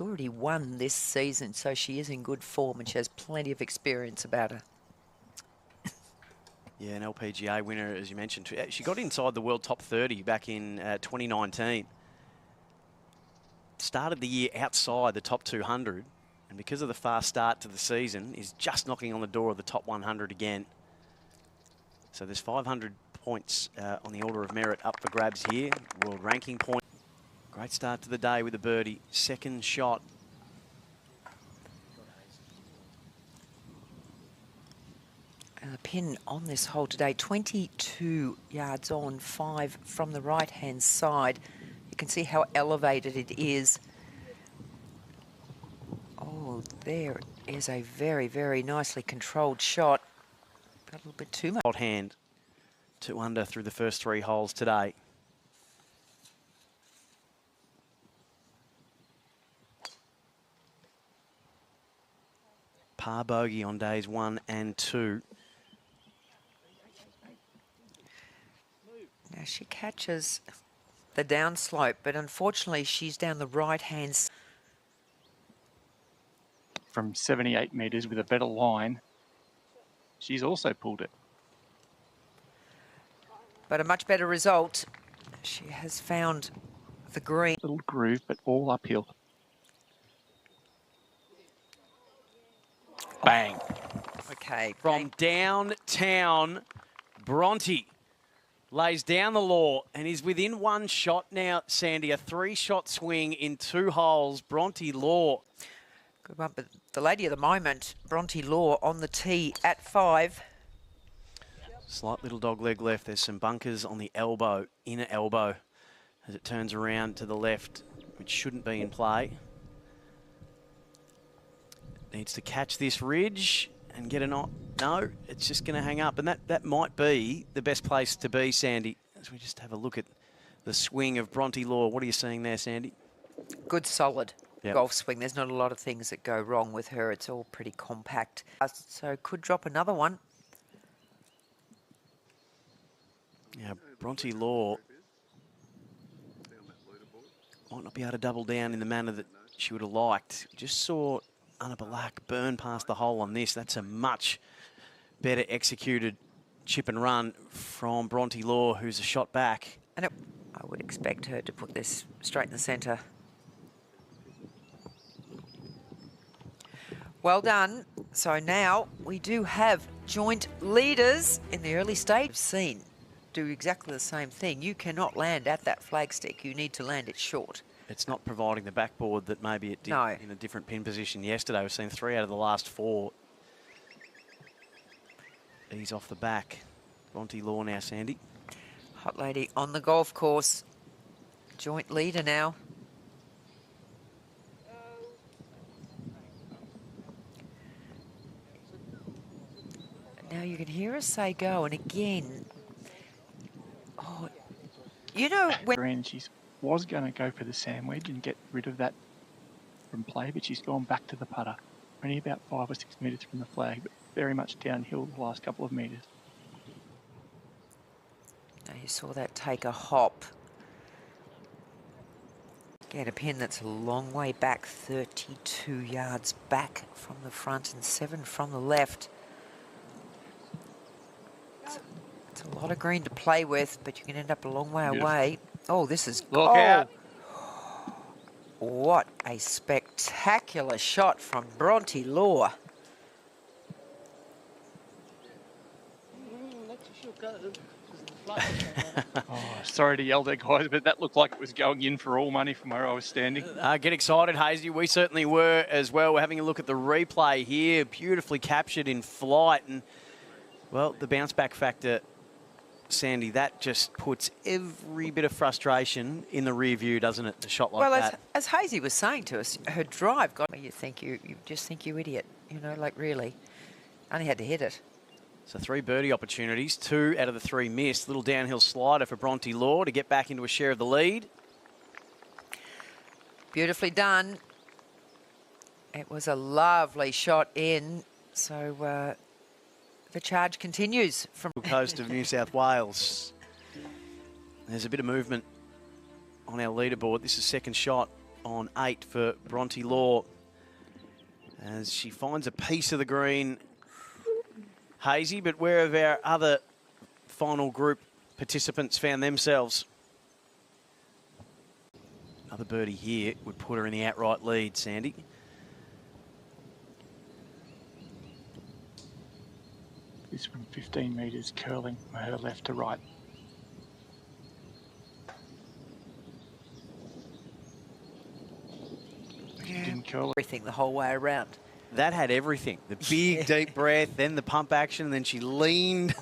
already won this season, so she is in good form and she has plenty of experience about her. Yeah, an LPGA winner, as you mentioned. She got inside the world top 30 back in 2019. Started the year outside the top 200, and because of the fast start to the season, is just knocking on the door of the top 100 again. So there's 500 points on the order of merit up for grabs here. World ranking point. Great start to the day with a birdie. Second shot. And the pin on this hole today, 22 yards on, 5 from the right-hand side. You can see how elevated it is. Oh, there is a very, very nicely controlled shot. A little bit too much. Hot hand. 2 under through the first 3 holes today. Par bogey on days 1 and 2. Now she catches the downslope, but unfortunately she's down the right-hand side. From 78 metres with a better line, she's also pulled it. But a much better result. She has found the green. Little groove, but all uphill. Bang. Okay. From downtown, Bronte lays down the law and is within 1 shot now, Sandy. A 3-shot swing in 2 holes. Bronte Law. Good one, but the lady of the moment, Bronte Law, on the tee at 5. Slight little dog leg left. There's some bunkers on the elbow, inner elbow, as it turns around to the left, which shouldn't be in play. Needs to catch this ridge and get a knot. No, it's just going to hang up. And that might be the best place to be, Sandy, as we just have a look at the swing of Bronte Law. What are you seeing there, Sandy? Good, solid Yep. golf swing. There's not a lot of things that go wrong with her. It's all pretty compact. So could drop another one. Yeah, Bronte Law might not be able to double down in the manner that she would have liked. Just saw Anna Balak burn past the hole on this. That's a much better executed chip and run from Bronte Law, who's a shot back. And I would expect her to put this straight in the centre. Well done. So now we do have joint leaders in the early stage. Seen do exactly the same thing. You cannot land at that flagstick. You need to land it short. It's not providing the backboard that maybe it did in a different pin position yesterday. We've seen 3 out of the last 4 ease off the back. Bronte Law now, Sandy. Hot lady on the golf course. Joint leader now. Now you can hear us say go, and again, oh, you know when She was going to go for the sandwich and get rid of that from play, but she's gone back to the putter. Only about 5 or 6 metres from the flag, but very much downhill the last couple of metres. now you saw that take a hop. Get a pin that's a long way back, 32 yards back from the front and 7 from the left. It's a lot of green to play with, but you can end up a long way away. Oh, this is... Look out. What a spectacular shot from Bronte Law. Sorry to yell there, guys, but that looked like it was going in for all money from where I was standing. Get excited, Hazy. We certainly were as well. We're having a look at the replay here. Beautifully captured in flight. And, well, the bounce back factor, Sandy, that just puts every bit of frustration in the rear view, doesn't it? A shot like that. Well, as Hazy was saying to us, her drive got me. You just think you idiot. You know, like really. Only had to hit it. So 3 birdie opportunities, 2 out of the 3 missed. Little downhill slider for Bronte Law to get back into a share of the lead. Beautifully done. It was a lovely shot in. So the charge continues from the coast of New South Wales. There's a bit of movement on our leaderboard. This is second shot on 8 for Bronte Law. As she finds a piece of the green hazy, but where have our other final group participants found themselves? Another birdie here would put her in the outright lead, Sandy. This from 15 metres curling from her left to right. Yeah. Didn't curl. Everything the whole way around. That had everything. The big, deep breath, then the pump action, and then she leaned,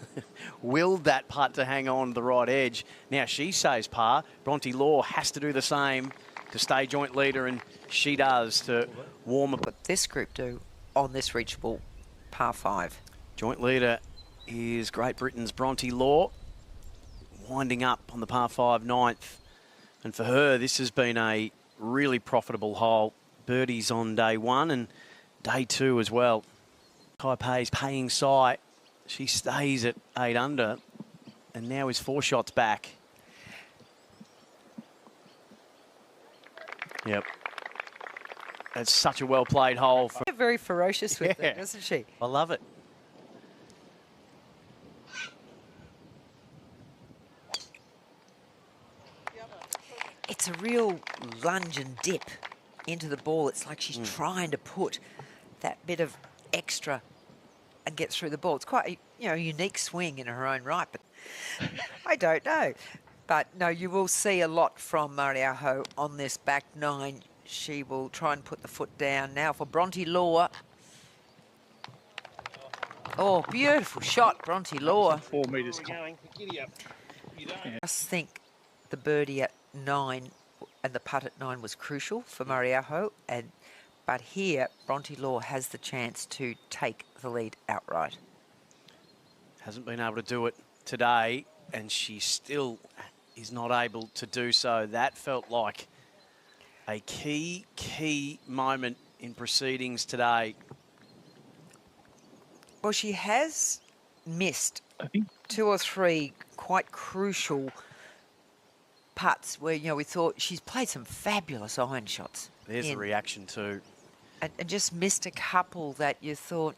willed that putt to hang on the right edge. Now she says par. Bronte Law has to do the same to stay joint leader, and she does to warm up. What this group do on this reachable par 5. Joint leader is Great Britain's Bronte Law, winding up on the par 5 9th. And for her, this has been a really profitable hole. Birdies on day 1 and day 2 as well. Taipei's paying Sai. She stays at 8 under and now is 4 shots back. Yep. That's such a well-played hole. Very ferocious with it, isn't she? I love it. It's a real lunge and dip into the ball. It's like she's trying to put that bit of extra and get through the ball. It's quite a unique swing in her own right, but I don't know. But no, you will see a lot from Mariaho on this back 9. She will try and put the foot down now for Bronte Law. Oh, beautiful shot, Bronte Law. 4 metres. Going. Giddy up. You don't. I just think the birdie at 9 and the putt at 9 was crucial for Mariaho, but here Bronte Law has the chance to take the lead outright. Hasn't been able to do it today, and she still is not able to do so. That felt like a key moment in proceedings today. Well, she has missed I think 2 or 3 quite crucial putts where, we thought she's played some fabulous iron shots. There's the reaction too. And just missed a couple that you thought,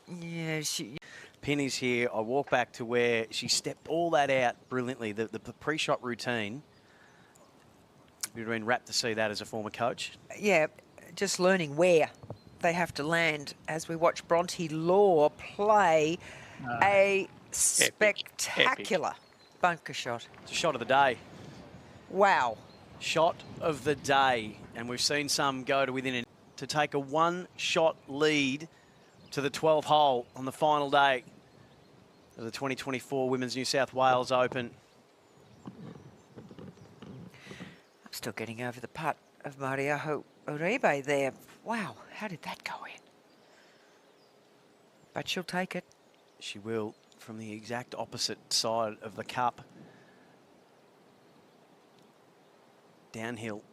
she... Penny's here. I walk back to where she stepped all that out brilliantly. The pre-shot routine. You've been rapt to see that as a former coach. Yeah, just learning where they have to land as we watch Bronte Law play a spectacular bunker shot. It's a shot of the day. Wow. Shot of the day. And we've seen some go to within it to take a 1-shot lead to the 12th hole on the final day of the 2024 Women's New South Wales Open. I'm still getting over the putt of Mariaho Uribe there. Wow, how did that go in? But she'll take it. She will, from the exact opposite side of the cup. Downhill.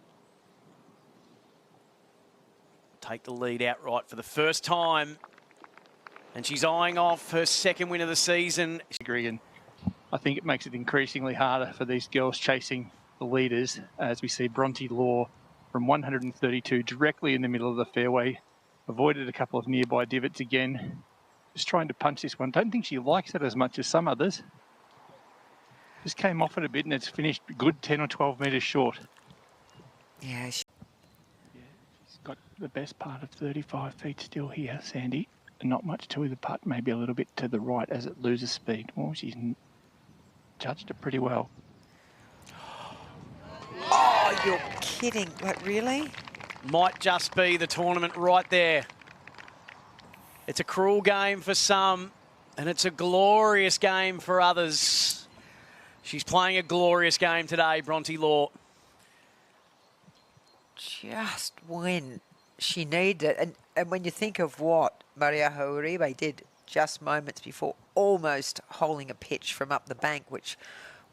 Take the lead outright for the first time. And she's eyeing off her 2nd win of the season. and I think it makes it increasingly harder for these girls chasing the leaders as we see Bronte Law from 132 directly in the middle of the fairway. Avoided a couple of nearby divots again. Just trying to punch this one. Don't think she likes it as much as some others. Just came off it a bit and it's finished a good 10 or 12 metres short. Yeah, She's got the best part of 35 feet still here, Sandy. Not much to the putt, maybe a little bit to the right as it loses speed. Well, she's judged it pretty well. Oh, you're kidding. Like, really? Might just be the tournament right there. It's a cruel game for some, and it's a glorious game for others. She's playing a glorious game today, Bronte Law. Just when she needed it. And when you think of what Mariaho Uribe did just moments before, almost holding a pitch from up the bank, which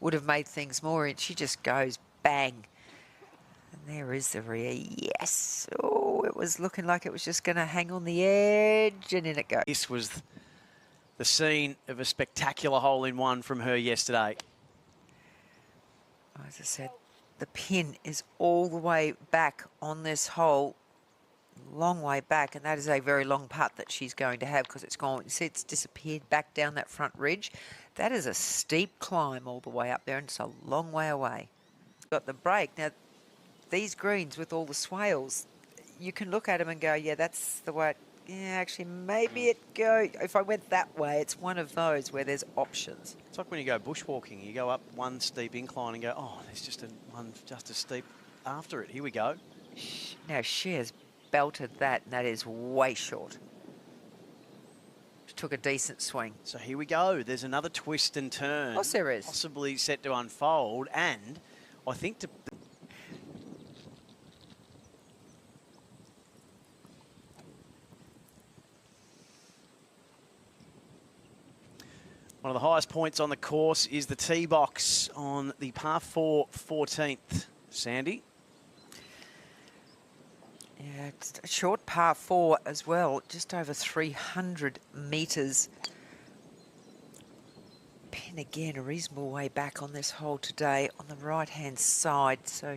would have made things more, and she just goes bang. And there is the rear. Yes. Oh, it was looking like it was just going to hang on the edge, and in it goes. This was the scene of a spectacular hole-in-one from her yesterday. As I said, The pin is all the way back on this hole, long way back, and that is a very long putt that she's going to have because it's gone. You see, it's disappeared back down that front ridge. That is a steep climb all the way up there, and it's a long way away. Got the break. Now, these greens with all the swales, you can look at them and go, yeah, that's the way. Yeah, actually, maybe it go. If I went that way, it's one of those where there's options. It's like when you go bushwalking. You go up one steep incline and go, oh, there's just one just as steep after it. Here we go. Now, she has belted that, and that is way short. She took a decent swing. So here we go. There's another twist and turn. Of course there is. Possibly set to unfold, and I think to... One of the highest points on the course is the tee box on the par 4 14th. Sandy? Yeah, it's a short par 4 as well, just over 300 metres. Pin again, a reasonable way back on this hole today on the right-hand side, so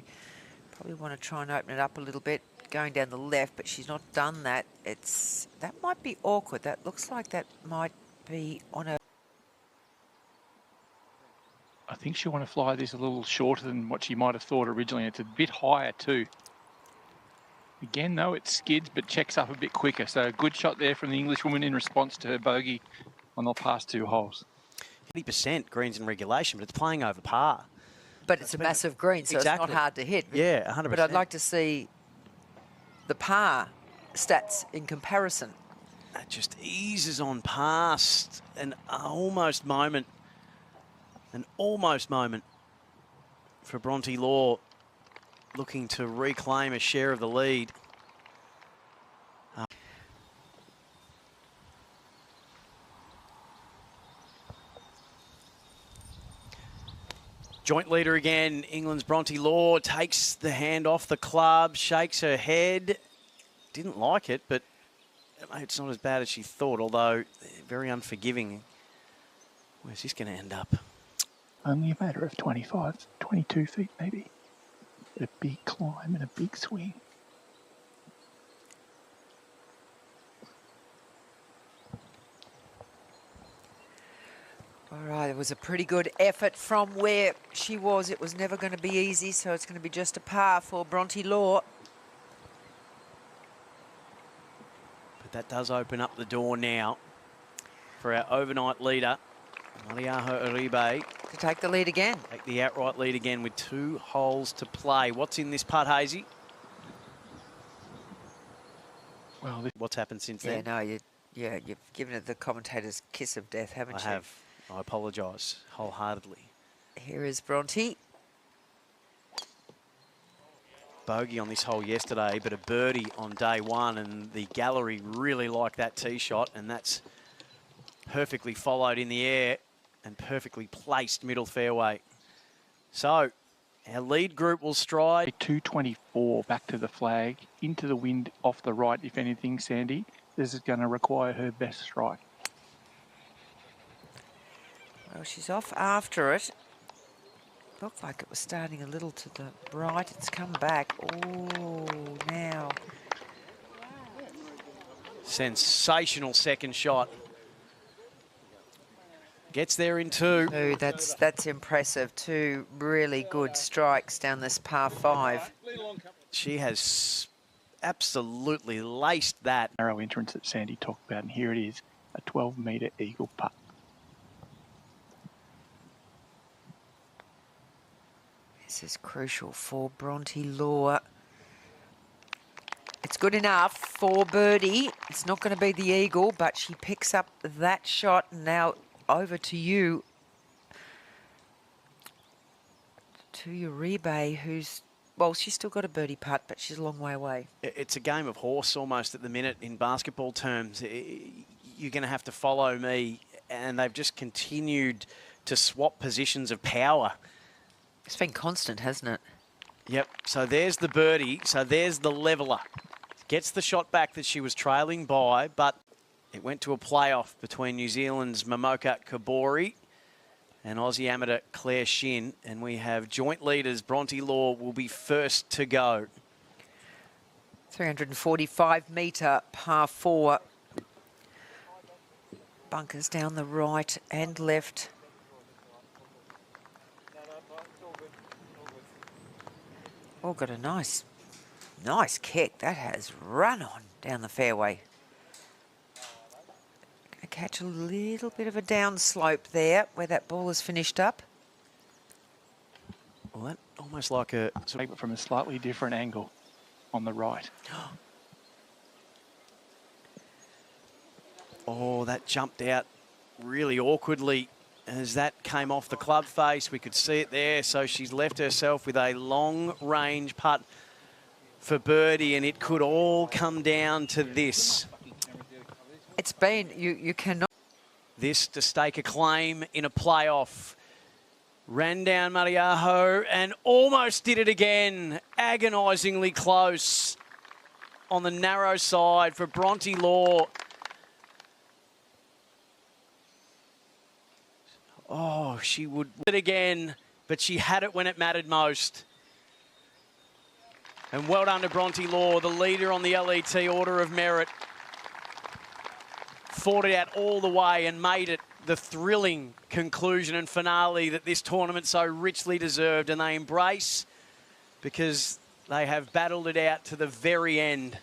probably want to try and open it up a little bit, going down the left, but she's not done that. That might be awkward. That looks like that might be on a... I think she'll want to fly this a little shorter than what she might have thought originally. It's a bit higher too. Again, though, it skids but checks up a bit quicker. So a good shot there from the Englishwoman in response to her bogey on the past 2 holes. 80% greens in regulation, but it's playing over par. But it's a massive green, so Exactly. it's not hard to hit. Yeah, 100%. But I'd like to see the par stats in comparison. That just eases on past an almost moment for Bronte Law, looking to reclaim a share of the lead. Joint leader again, England's Bronte Law takes the hand off the club, shakes her head. Didn't like it, but it's not as bad as she thought, although very unforgiving. Where's this going to end up? Only a matter of 25, 22 feet maybe. A big climb and a big swing. All right, it was a pretty good effort from where she was. It was never going to be easy, so it's going to be just a par for Bronte Law. But that does open up the door now for our overnight leader, Mariaho Uribe. To take the lead again. Take the outright lead again with 2 holes to play. What's in this putt, Hazy? Well, what's happened since Yeah, then? no, you've given it the commentator's kiss of death, haven't you? I have. I apologise wholeheartedly. Here is Bronte. Bogey on this hole yesterday, but a birdie on day 1, and the gallery really liked that tee shot, and that's perfectly followed in the air and perfectly placed middle fairway. So our lead group will stride. 224 back to the flag, into the wind, off the right, if anything, Sandy. This is going to require her best strike. Well, she's off after it. Looked like it was starting a little to the right. It's come back. Oh, now. Sensational second shot. Gets there in 2. Oh, that's impressive. 2 really good strikes down this par 5. She has absolutely laced that. Narrow entrance that Sandy talked about, and here it is, a 12-metre eagle putt. This is crucial for Bronte Law. It's good enough for birdie. It's not going to be the eagle, but she picks up that shot. Now over to you, to Uribe, who's, well, she's still got a birdie putt, but she's a long way away. It's a game of horse almost at the minute in basketball terms. You're going to have to follow me, and they've just continued to swap positions of power. It's been constant, hasn't it? Yep, so there's the birdie, so there's the leveller. Gets the shot back that she was trailing by, but it went to a playoff between New Zealand's Momoka Kabori and Aussie amateur Claire Shin. And we have joint leaders. Bronte Law will be first to go. 345 metre par 4. Bunkers down the right and left. Oh, got a nice kick. That has run on down the fairway. Gonna catch a little bit of a downslope there where that ball is finished up. Well, that almost like a... But from a slightly different angle on the right. Oh, that jumped out really awkwardly as that came off the club face. We could see it there. So she's left herself with a long range putt for birdie, and it could all come down to this. It's been, you cannot. This to stake a claim in a playoff. Ran down Mariaho and almost did it again. Agonisingly close on the narrow side for Bronte Law. Oh, she would do it again, but she had it when it mattered most. And well done to Bronte Law, the leader on the LET Order of Merit. Fought it out all the way and made it the thrilling conclusion and finale that this tournament so richly deserved, and they embrace because they have battled it out to the very end.